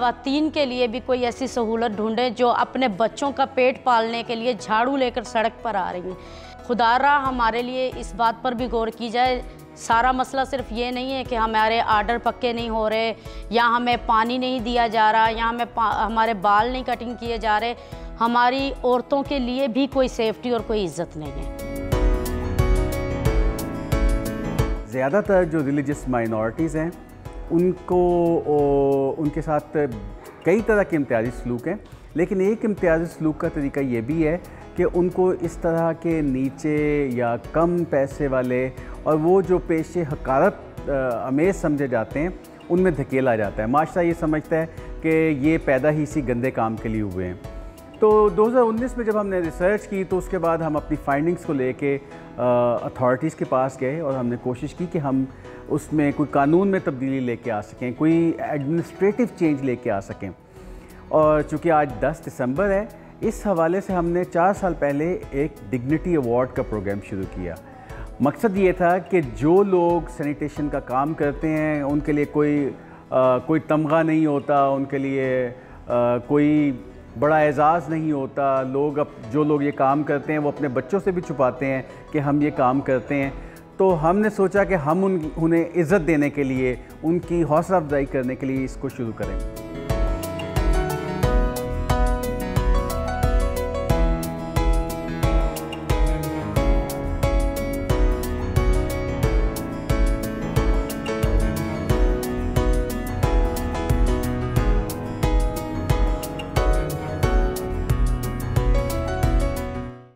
ख़वातीन के लिए भी कोई ऐसी सहूलत ढूंढें जो अपने बच्चों का पेट पालने के लिए झाड़ू लेकर सड़क पर आ रही हैं। खुदारा हमारे लिए इस बात पर भी गौर की जाए। सारा मसला सिर्फ ये नहीं है कि हमारे आर्डर पक्के नहीं हो रहे, या हमें पानी नहीं दिया जा रहा, या हमारे बाल नहीं कटिंग किए जा रहे। हमारी औरतों के लिए भी कोई सेफ्टी और कोई इज्जत नहीं है। ज़्यादातर जो रिलीजियस माइनॉरिटीज़ हैं उनको उनके साथ कई तरह के इम्तियाजी सलूक हैं, लेकिन एक इम्तियाजी सलूक का तरीका ये भी है कि उनको इस तरह के नीचे या कम पैसे वाले और वो जो पेशे हकारत अमेज़ समझे जाते हैं उनमें धकेला जाता है। माशरा ये समझता है कि ये पैदा ही इसी गंदे काम के लिए हुए हैं। तो 2019 में जब हमने रिसर्च की तो उसके बाद हम अपनी फाइंडिंग्स को लेके अथॉरिटीज़ के पास गए और हमने कोशिश की कि हम उसमें कोई कानून में तब्दीली लेके आ सकें, कोई एडमिनिस्ट्रेटिव चेंज लेके आ सकें। और चूँकि आज 10 दिसंबर है, इस हवाले से हमने 4 साल पहले एक डिग्निटी अवार्ड का प्रोग्राम शुरू किया। मकसद ये था कि जो लोग सैनिटेशन का काम करते हैं उनके लिए कोई तमगा नहीं होता, उनके लिए कोई बड़ा एजाज़ नहीं होता। जो लोग ये काम करते हैं वो अपने बच्चों से भी छुपाते हैं कि हम ये काम करते हैं। तो हमने सोचा कि हम उन्हें इज़्ज़त देने के लिए, उनकी हौसला अफजाई करने के लिए इसको शुरू करें।